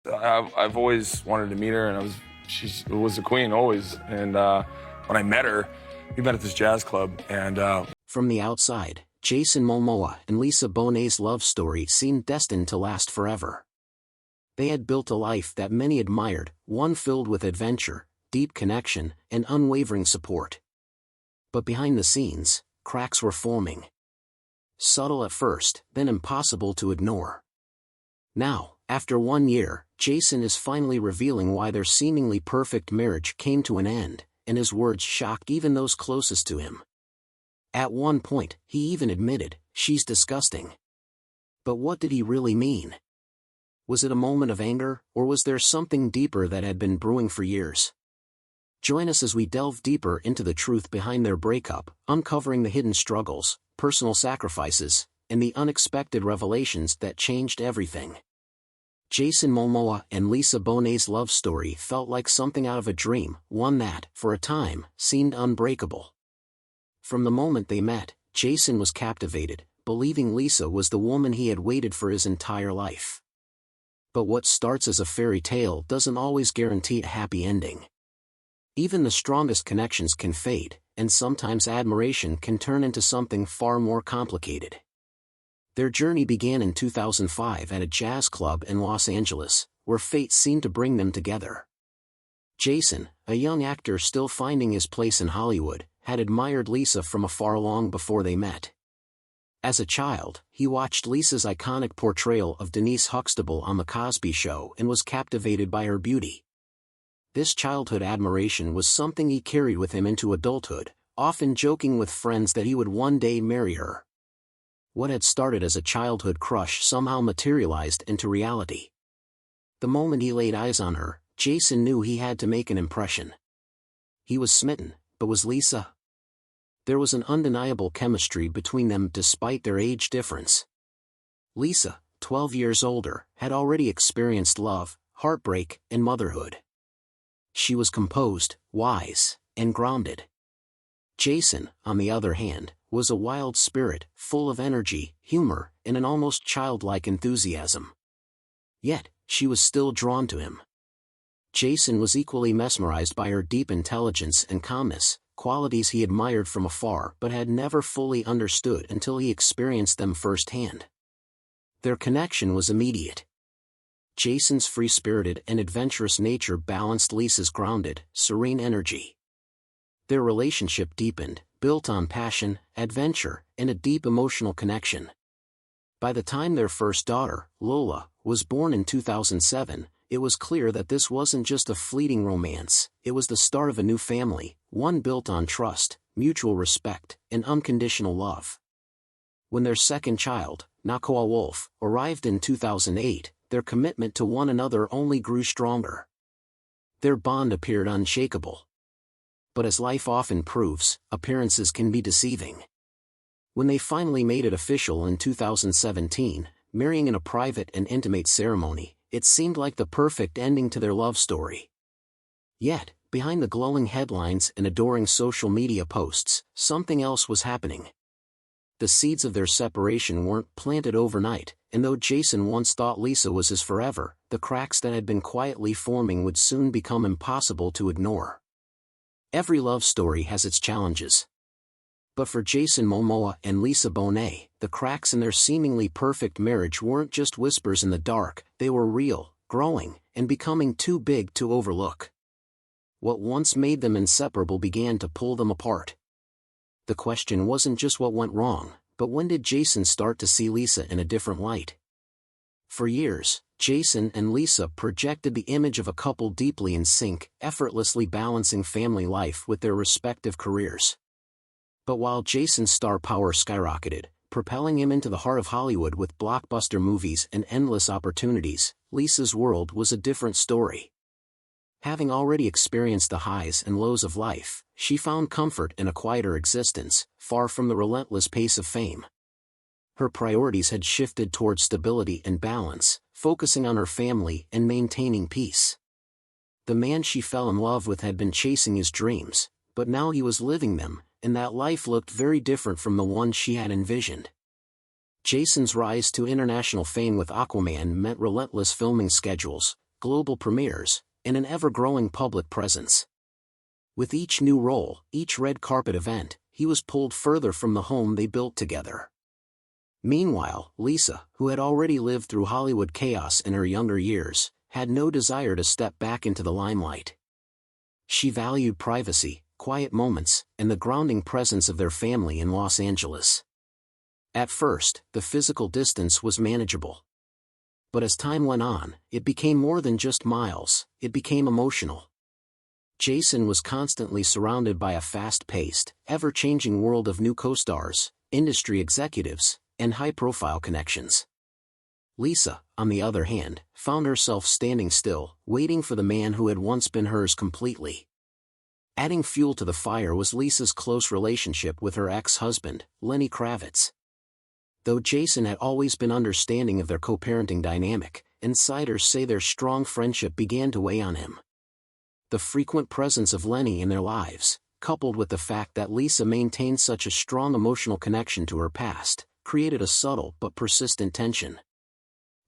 I've always wanted to meet her, and she was the queen always. And when I met her, we met at this jazz club, and From the outside, Jason Momoa and Lisa Bonet's love story seemed destined to last forever. They had built a life that many admired, one filled with adventure, deep connection, and unwavering support. But behind the scenes, cracks were forming. Subtle at first, then impossible to ignore. Now, after 1 year, Jason is finally revealing why their seemingly perfect marriage came to an end, and his words shocked even those closest to him. At one point, he even admitted, "She's disgusting." But what did he really mean? Was it a moment of anger, or was there something deeper that had been brewing for years? Join us as we delve deeper into the truth behind their breakup, uncovering the hidden struggles, personal sacrifices, and the unexpected revelations that changed everything. Jason Momoa and Lisa Bonet's love story felt like something out of a dream, one that, for a time, seemed unbreakable. From the moment they met, Jason was captivated, believing Lisa was the woman he had waited for his entire life. But what starts as a fairy tale doesn't always guarantee a happy ending. Even the strongest connections can fade, and sometimes admiration can turn into something far more complicated. Their journey began in 2005 at a jazz club in Los Angeles, where fate seemed to bring them together. Jason, a young actor still finding his place in Hollywood, had admired Lisa from afar long before they met. As a child, he watched Lisa's iconic portrayal of Denise Huxtable on The Cosby Show and was captivated by her beauty. This childhood admiration was something he carried with him into adulthood, often joking with friends that he would one day marry her. What had started as a childhood crush somehow materialized into reality. The moment he laid eyes on her, Jason knew he had to make an impression. He was smitten, but was Lisa? There was an undeniable chemistry between them despite their age difference. Lisa, 12 years older, had already experienced love, heartbreak, and motherhood. She was composed, wise, and grounded. Jason, on the other hand, was a wild spirit, full of energy, humor, and an almost childlike enthusiasm. Yet, she was still drawn to him. Jason was equally mesmerized by her deep intelligence and calmness, qualities he admired from afar but had never fully understood until he experienced them firsthand. Their connection was immediate. Jason's free-spirited and adventurous nature balanced Lisa's grounded, serene energy. Their relationship deepened, built on passion, adventure, and a deep emotional connection. By the time their first daughter, Lola, was born in 2007, it was clear that this wasn't just a fleeting romance, it was the start of a new family, one built on trust, mutual respect, and unconditional love. When their second child, Nakoa Wolf, arrived in 2008, their commitment to one another only grew stronger. Their bond appeared unshakable. But as life often proves, appearances can be deceiving. When they finally made it official in 2017, marrying in a private and intimate ceremony, it seemed like the perfect ending to their love story. Yet, behind the glowing headlines and adoring social media posts, something else was happening. The seeds of their separation weren't planted overnight, and though Jason once thought Lisa was his forever, the cracks that had been quietly forming would soon become impossible to ignore. Every love story has its challenges. But for Jason Momoa and Lisa Bonet, the cracks in their seemingly perfect marriage weren't just whispers in the dark, they were real, growing, and becoming too big to overlook. What once made them inseparable began to pull them apart. The question wasn't just what went wrong, but when did Jason start to see Lisa in a different light? For years, Jason and Lisa projected the image of a couple deeply in sync, effortlessly balancing family life with their respective careers. But while Jason's star power skyrocketed, propelling him into the heart of Hollywood with blockbuster movies and endless opportunities, Lisa's world was a different story. Having already experienced the highs and lows of life, she found comfort in a quieter existence, far from the relentless pace of fame. Her priorities had shifted towards stability and balance, focusing on her family and maintaining peace. The man she fell in love with had been chasing his dreams, but now he was living them, and that life looked very different from the one she had envisioned. Jason's rise to international fame with Aquaman meant relentless filming schedules, global premieres, and an ever-growing public presence. With each new role, each red carpet event, he was pulled further from the home they built together. Meanwhile, Lisa, who had already lived through Hollywood chaos in her younger years, had no desire to step back into the limelight. She valued privacy, quiet moments, and the grounding presence of their family in Los Angeles. At first, the physical distance was manageable. But as time went on, it became more than just miles, it became emotional. Jason was constantly surrounded by a fast-paced, ever-changing world of new co-stars, industry executives, and high-profile connections. Lisa, on the other hand, found herself standing still, waiting for the man who had once been hers completely. Adding fuel to the fire was Lisa's close relationship with her ex-husband, Lenny Kravitz. Though Jason had always been understanding of their co-parenting dynamic, insiders say their strong friendship began to weigh on him. The frequent presence of Lenny in their lives, coupled with the fact that Lisa maintained such a strong emotional connection to her past, created a subtle but persistent tension.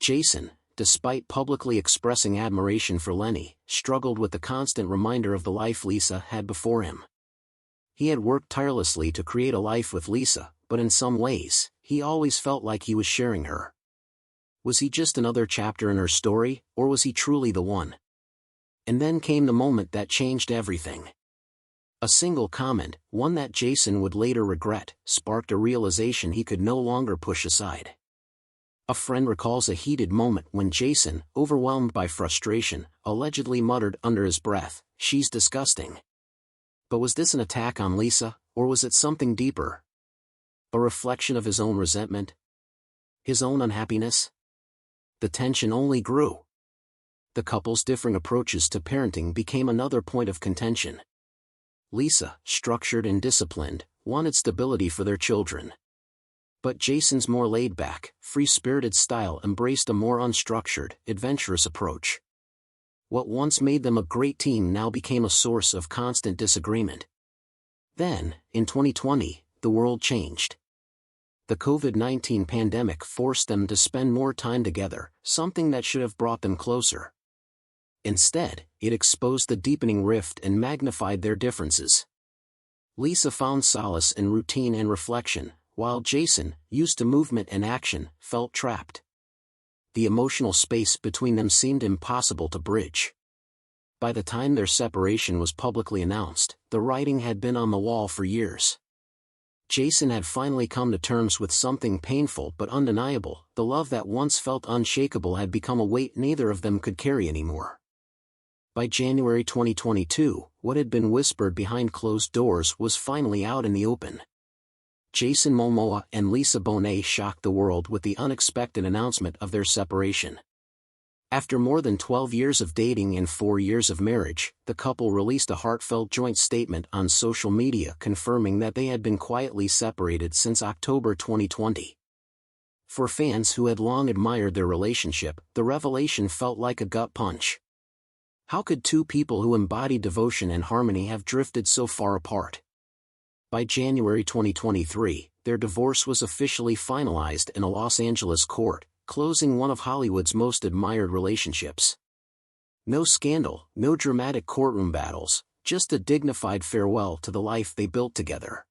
Jason, despite publicly expressing admiration for Lenny, struggled with the constant reminder of the life Lisa had before him. He had worked tirelessly to create a life with Lisa, but in some ways, he always felt like he was sharing her. Was he just another chapter in her story, or was he truly the one? And then came the moment that changed everything. A single comment, one that Jason would later regret, sparked a realization he could no longer push aside. A friend recalls a heated moment when Jason, overwhelmed by frustration, allegedly muttered under his breath, "She's disgusting." But was this an attack on Lisa, or was it something deeper? A reflection of his own resentment? His own unhappiness? The tension only grew. The couple's differing approaches to parenting became another point of contention. Lisa, structured and disciplined, wanted stability for their children. But Jason's more laid-back, free-spirited style embraced a more unstructured, adventurous approach. What once made them a great team now became a source of constant disagreement. Then, in 2020, the world changed. The COVID-19 pandemic forced them to spend more time together, something that should have brought them closer. Instead, it exposed the deepening rift and magnified their differences. Lisa found solace in routine and reflection, while Jason, used to movement and action, felt trapped. The emotional space between them seemed impossible to bridge. By the time their separation was publicly announced, the writing had been on the wall for years. Jason had finally come to terms with something painful but undeniable: the love that once felt unshakable had become a weight neither of them could carry anymore. By January 2022, what had been whispered behind closed doors was finally out in the open. Jason Momoa and Lisa Bonet shocked the world with the unexpected announcement of their separation. After more than 12 years of dating and 4 years of marriage, the couple released a heartfelt joint statement on social media confirming that they had been quietly separated since October 2020. For fans who had long admired their relationship, the revelation felt like a gut punch. How could two people who embodied devotion and harmony have drifted so far apart? By January 2023, their divorce was officially finalized in a Los Angeles court, closing one of Hollywood's most admired relationships. No scandal, no dramatic courtroom battles, just a dignified farewell to the life they built together.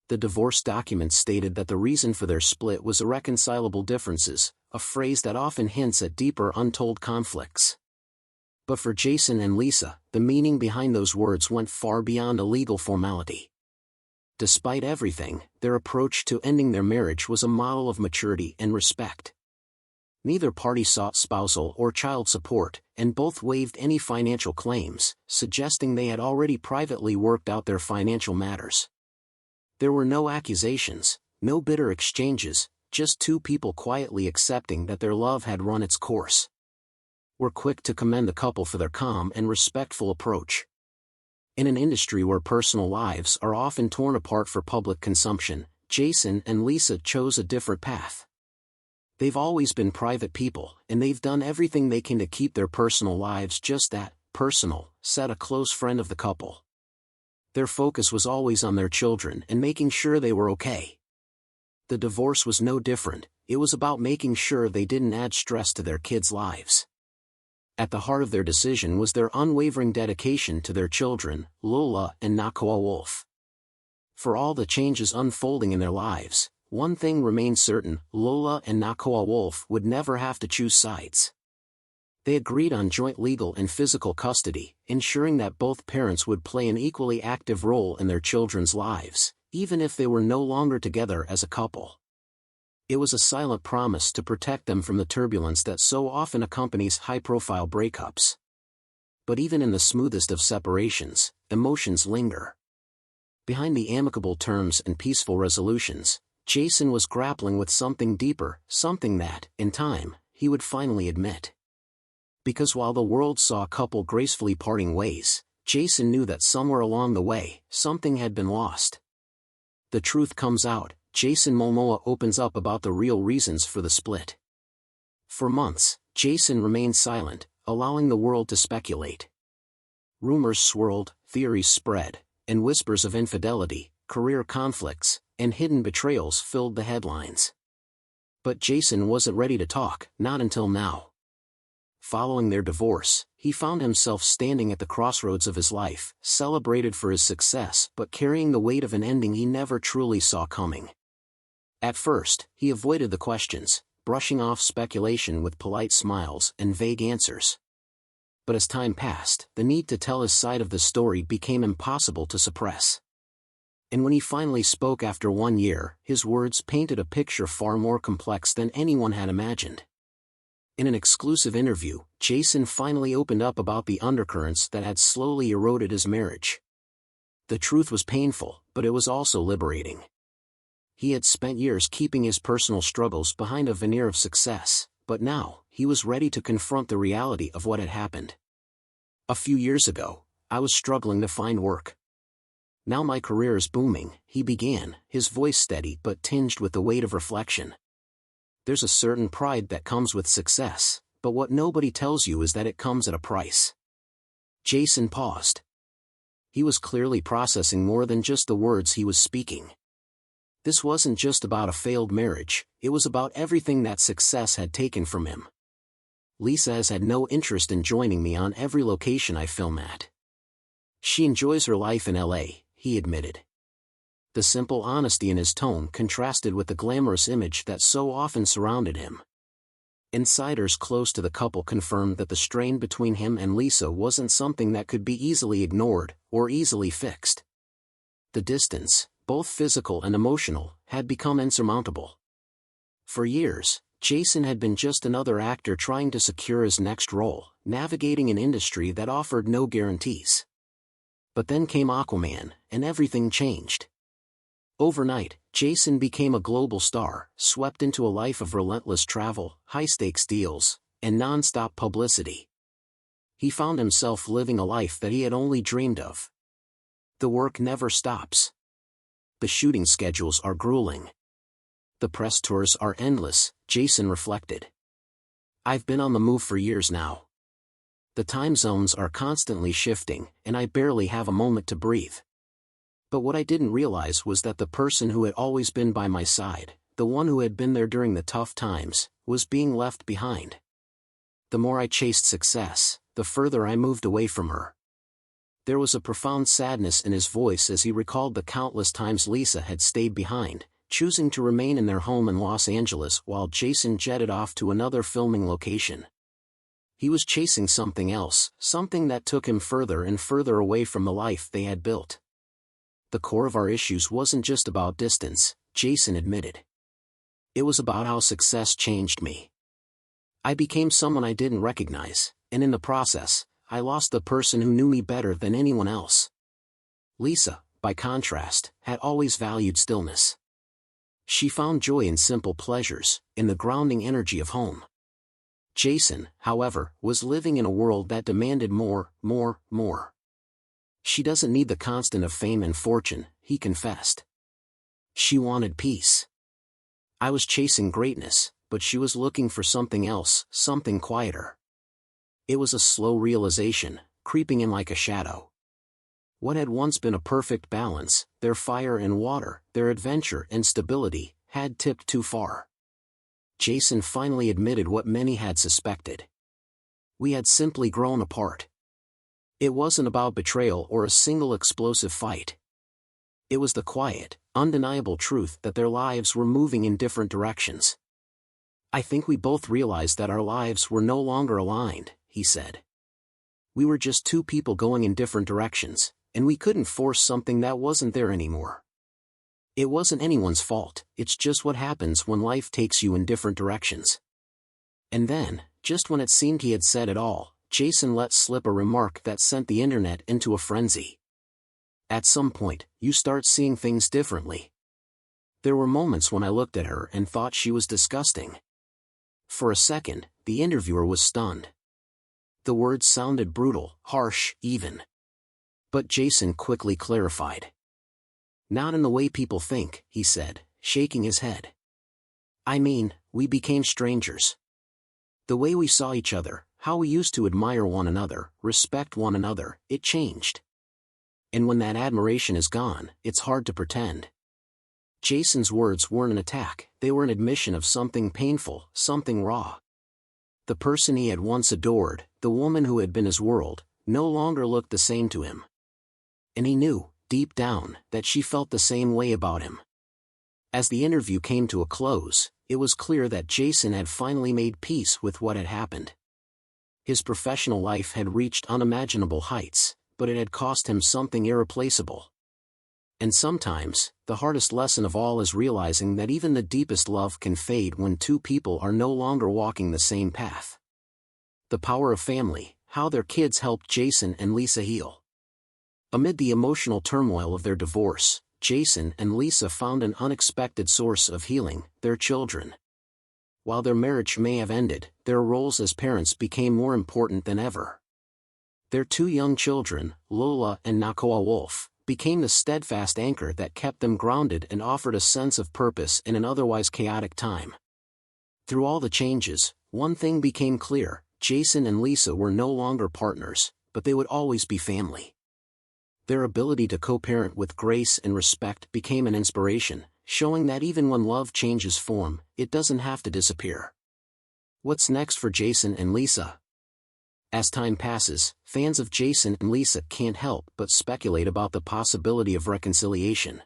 The divorce documents stated that the reason for their split was irreconcilable differences, a phrase that often hints at deeper untold conflicts. But for Jason and Lisa, the meaning behind those words went far beyond a legal formality. Despite everything, their approach to ending their marriage was a model of maturity and respect. Neither party sought spousal or child support, and both waived any financial claims, suggesting they had already privately worked out their financial matters. There were no accusations, no bitter exchanges, just two people quietly accepting that their love had run its course. We're quick to commend the couple for their calm and respectful approach. In an industry where personal lives are often torn apart for public consumption, Jason and Lisa chose a different path. They've always been private people, and they've done everything they can to keep their personal lives just that, personal, said a close friend of the couple. Their focus was always on their children and making sure they were okay. The divorce was no different, it was about making sure they didn't add stress to their kids' lives. At the heart of their decision was their unwavering dedication to their children, Lola and Nakoa Wolf. For all the changes unfolding in their lives, one thing remained certain: Lola and Nakoa Wolf would never have to choose sides. They agreed on joint legal and physical custody, ensuring that both parents would play an equally active role in their children's lives, even if they were no longer together as a couple. It was a silent promise to protect them from the turbulence that so often accompanies high-profile breakups. But even in the smoothest of separations, emotions linger. Behind the amicable terms and peaceful resolutions, Jason was grappling with something deeper, something that, in time, he would finally admit. Because while the world saw a couple gracefully parting ways, Jason knew that somewhere along the way, something had been lost. The truth comes out: Jason Momoa opens up about the real reasons for the split. For months, Jason remained silent, allowing the world to speculate. Rumors swirled, theories spread, and whispers of infidelity, career conflicts, and hidden betrayals filled the headlines. But Jason wasn't ready to talk, not until now. Following their divorce, he found himself standing at the crossroads of his life, celebrated for his success but carrying the weight of an ending he never truly saw coming. At first, he avoided the questions, brushing off speculation with polite smiles and vague answers. But as time passed, the need to tell his side of the story became impossible to suppress. And when he finally spoke after 1 year, his words painted a picture far more complex than anyone had imagined. In an exclusive interview, Jason finally opened up about the undercurrents that had slowly eroded his marriage. The truth was painful, but it was also liberating. He had spent years keeping his personal struggles behind a veneer of success, but now, he was ready to confront the reality of what had happened. A few years ago, I was struggling to find work. Now my career is booming, he began, his voice steady but tinged with the weight of reflection. There's a certain pride that comes with success, but what nobody tells you is that it comes at a price. Jason paused. He was clearly processing more than just the words he was speaking. This wasn't just about a failed marriage, it was about everything that success had taken from him. Lisa has had no interest in joining me on every location I film at. She enjoys her life in LA, he admitted. The simple honesty in his tone contrasted with the glamorous image that so often surrounded him. Insiders close to the couple confirmed that the strain between him and Lisa wasn't something that could be easily ignored or easily fixed. The distance, both physical and emotional, had become insurmountable. For years, Jason had been just another actor trying to secure his next role, navigating an industry that offered no guarantees. But then came Aquaman, and everything changed. Overnight, Jason became a global star, swept into a life of relentless travel, high-stakes deals, and non-stop publicity. He found himself living a life that he had only dreamed of. The work never stops. The shooting schedules are grueling. The press tours are endless, Jason reflected. I've been on the move for years now. The time zones are constantly shifting, and I barely have a moment to breathe. But what I didn't realize was that the person who had always been by my side, the one who had been there during the tough times, was being left behind. The more I chased success, the further I moved away from her. There was a profound sadness in his voice as he recalled the countless times Lisa had stayed behind, choosing to remain in their home in Los Angeles while Jason jetted off to another filming location. He was chasing something else, something that took him further and further away from the life they had built. The core of our issues wasn't just about distance, Jason admitted. It was about how success changed me. I became someone I didn't recognize, and in the process, I lost the person who knew me better than anyone else. Lisa, by contrast, had always valued stillness. She found joy in simple pleasures, in the grounding energy of home. Jason, however, was living in a world that demanded more. She doesn't need the constant of fame and fortune, he confessed. She wanted peace. I was chasing greatness, but she was looking for something else, something quieter. It was a slow realization, creeping in like a shadow. What had once been a perfect balance, their fire and water, their adventure and stability, had tipped too far. Jason finally admitted what many had suspected. We had simply grown apart. It wasn't about betrayal or a single explosive fight. It was the quiet, undeniable truth that their lives were moving in different directions. I think we both realized that our lives were no longer aligned, he said. We were just two people going in different directions, and we couldn't force something that wasn't there anymore. It wasn't anyone's fault, it's just what happens when life takes you in different directions. And then, just when it seemed he had said it all, Jason let slip a remark that sent the internet into a frenzy. At some point, you start seeing things differently. There were moments when I looked at her and thought she was disgusting. For a second, the interviewer was stunned. The words sounded brutal, harsh, even. But Jason quickly clarified. Not in the way people think, he said, shaking his head. I mean, we became strangers. The way we saw each other, how we used to admire one another, respect one another, it changed. And when that admiration is gone, it's hard to pretend. Jason's words weren't an attack, they were an admission of something painful, something raw. The person he had once adored, the woman who had been his world, no longer looked the same to him. And he knew, deep down, that she felt the same way about him. As the interview came to a close, it was clear that Jason had finally made peace with what had happened. His professional life had reached unimaginable heights, but it had cost him something irreplaceable. And sometimes, the hardest lesson of all is realizing that even the deepest love can fade when two people are no longer walking the same path. The power of family, how their kids helped Jason and Lisa heal. Amid the emotional turmoil of their divorce, Jason and Lisa found an unexpected source of healing, their children. While their marriage may have ended, their roles as parents became more important than ever. Their two young children, Lola and Nakoa Wolf, became the steadfast anchor that kept them grounded and offered a sense of purpose in an otherwise chaotic time. Through all the changes, one thing became clear: Jason and Lisa were no longer partners, but they would always be family. Their ability to co-parent with grace and respect became an inspiration, showing that even when love changes form, it doesn't have to disappear. What's next for Jason and Lisa? As time passes, fans of Jason and Lisa can't help but speculate about the possibility of reconciliation.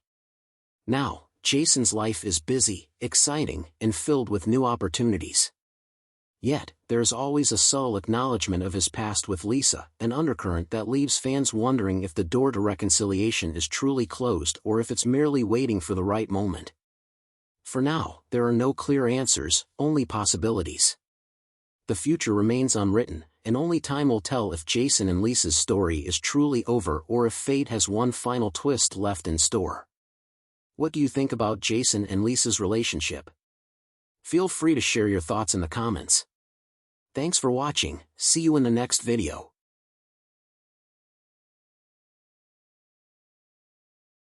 Now, Jason's life is busy, exciting, and filled with new opportunities. Yet, there's always a subtle acknowledgement of his past with Lisa, an undercurrent that leaves fans wondering if the door to reconciliation is truly closed or if it's merely waiting for the right moment. For now, there are no clear answers, only possibilities. The future remains unwritten, and only time will tell if Jason and Lisa's story is truly over or if fate has one final twist left in store. What do you think about Jason and Lisa's relationship? Feel free to share your thoughts in the comments. Thanks for watching, see you in the next video.